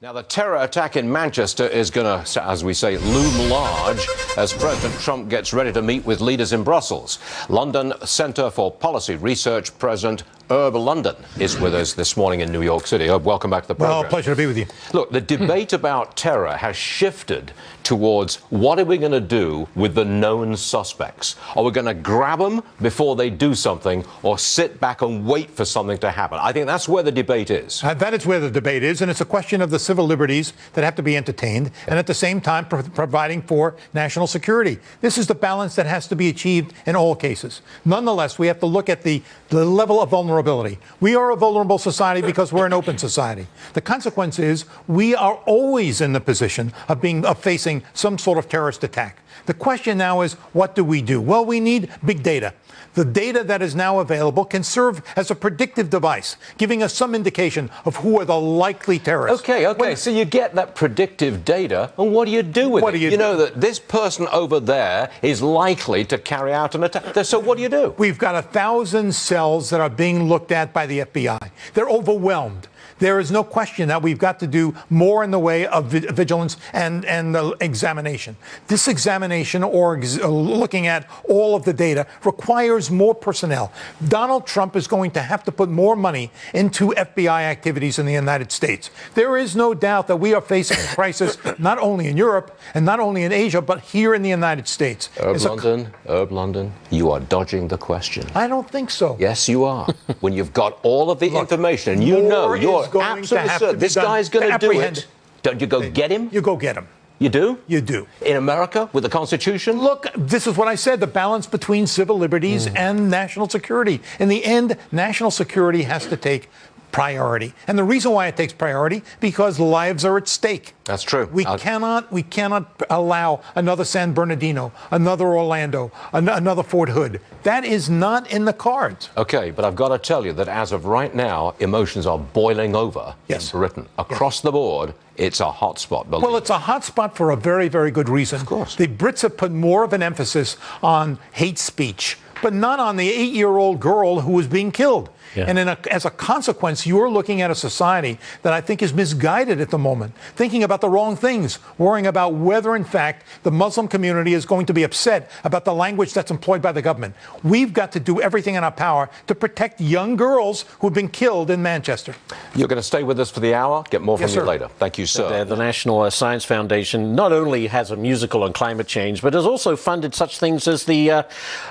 Now, the terror attack in Manchester is going to, as we say, loom large as President Trump gets ready to meet with leaders in Brussels. London Centre for Policy Research President Herb London is with us this morning in New York City. Herb, welcome back to the program. Well, pleasure to be with you. Look, the debate about terror has shifted towards what are we going to do with the known suspects? Are we going to grab them before they do something or sit back and wait for something to happen? I think that's where the debate is. That is where the debate is, and it's a question of the civil liberties that have to be entertained and at the same time providing for national security. This is the balance that has to be achieved in all cases. Nonetheless, we have to look at the level of vulnerability. We are a vulnerable society because we're an open society. The consequence is we are always in the position of facing some sort of terrorist attack. The question now is, what do we do? Well, we need big data. The data that is now available can serve as a predictive device, giving us some indication of who are the likely terrorists. Okay. So you get that predictive data, and what do you do with it? You know that this person over there is likely to carry out an attack. So what do you do? We've got 1,000 cells that are being looked at by the FBI. They're overwhelmed. There is no question that we've got to do more in the way of vigilance and the examination. This examination or looking at all of the data requires more personnel. Donald Trump is going to have to put more money into FBI activities in the United States. There is no doubt that we are facing a crisis not only in Europe and not only in Asia, but here in the United States. Herb London, you are dodging the question. I don't think so. Yes, you are. When you've got all of the information and you know you're absolutely certain this guy's going to do it, don't you go get him? You go get him. You do? You do. In America, with the Constitution? Look, this is what I said, the balance between civil liberties and national security. In the end, national security has to take priority. And the reason why it takes priority, because lives are at stake. That's true. We cannot allow another San Bernardino, another Orlando, another Fort Hood. That is not in the cards. Okay, but I've got to tell you that as of right now, emotions are boiling over in Britain. Across the board, it's a hot spot. Well, it's a hot spot for a very, very good reason. Of course. The Brits have put more of an emphasis on hate speech, but not on the 8-year-old girl who was being killed. Yeah. And as a consequence, you're looking at a society that I think is misguided at the moment, thinking about the wrong things, worrying about whether, in fact, the Muslim community is going to be upset about the language that's employed by the government. We've got to do everything in our power to protect young girls who've been killed in Manchester. You're going to stay with us for the hour? Get more from you later. Thank you, sir. The National Science Foundation not only has a musical on climate change, but has also funded such things as the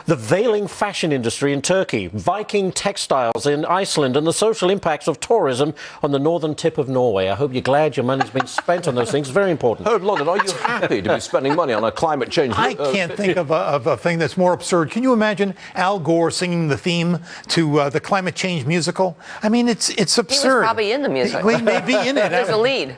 veiling fashion industry in Turkey, Viking textiles in Iceland, and the social impacts of tourism on the northern tip of Norway. I hope you're glad your money's been spent on those things. Very important. Herb London, are you happy to be spending money on a climate change? I can't think of a thing that's more absurd. Can you imagine Al Gore singing the theme to the climate change musical? I mean, it's absurd. He was probably in the musical. He may be in it. There's a lead.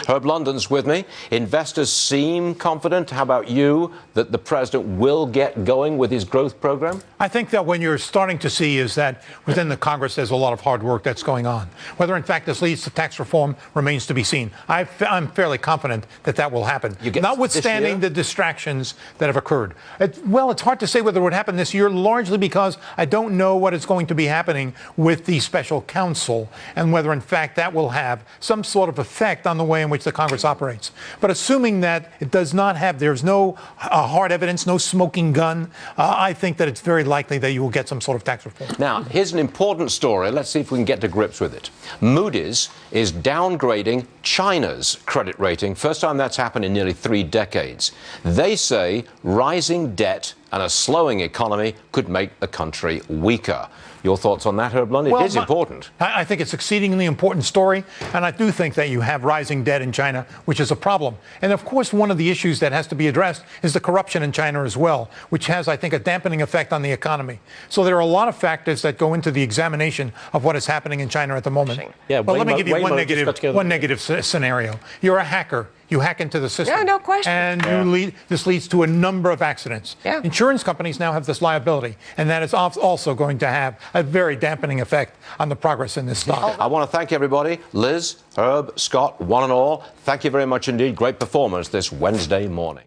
Herb London's with me. Investors seem confident. How about you, that the president will get going with his growth program? I think that when you're starting to see is that within the Congress there's a lot of hard work that's going on. Whether in fact this leads to tax reform remains to be seen. I'm fairly confident that that will happen, notwithstanding the distractions that have occurred. It's hard to say whether it would happen this year, largely because I don't know what is going to be happening with the special counsel and whether in fact that will have some sort of effect on the way in which the Congress operates. But assuming that it does not have, there's no hard evidence, no smoking gun, I think that it's very likely that you will get some sort of tax reform. Now, here's an important story. Let's see if we can get to grips with it. Moody's is downgrading China's credit rating. First time that's happened in nearly 3 decades. They say rising debt and a slowing economy could make the country weaker. Your thoughts on that, Herb London? It is important. I think it's an exceedingly important story, and I do think that you have rising debt in China, which is a problem. And of course, one of the issues that has to be addressed is the corruption in China as well, which has, I think, a dampening effect on the economy. So there are a lot of factors that go into the examination of what is happening in China at the moment. Yeah, well, let me give you one negative scenario. You're a hacker. You hack into the system. Yeah, no question. And this leads to a number of accidents. Yeah. Insurance companies now have this liability, and that is also going to have a very dampening effect on the progress in this stock. I want to thank everybody. Liz, Herb, Scott, one and all, thank you very much indeed. Great performance this Wednesday morning.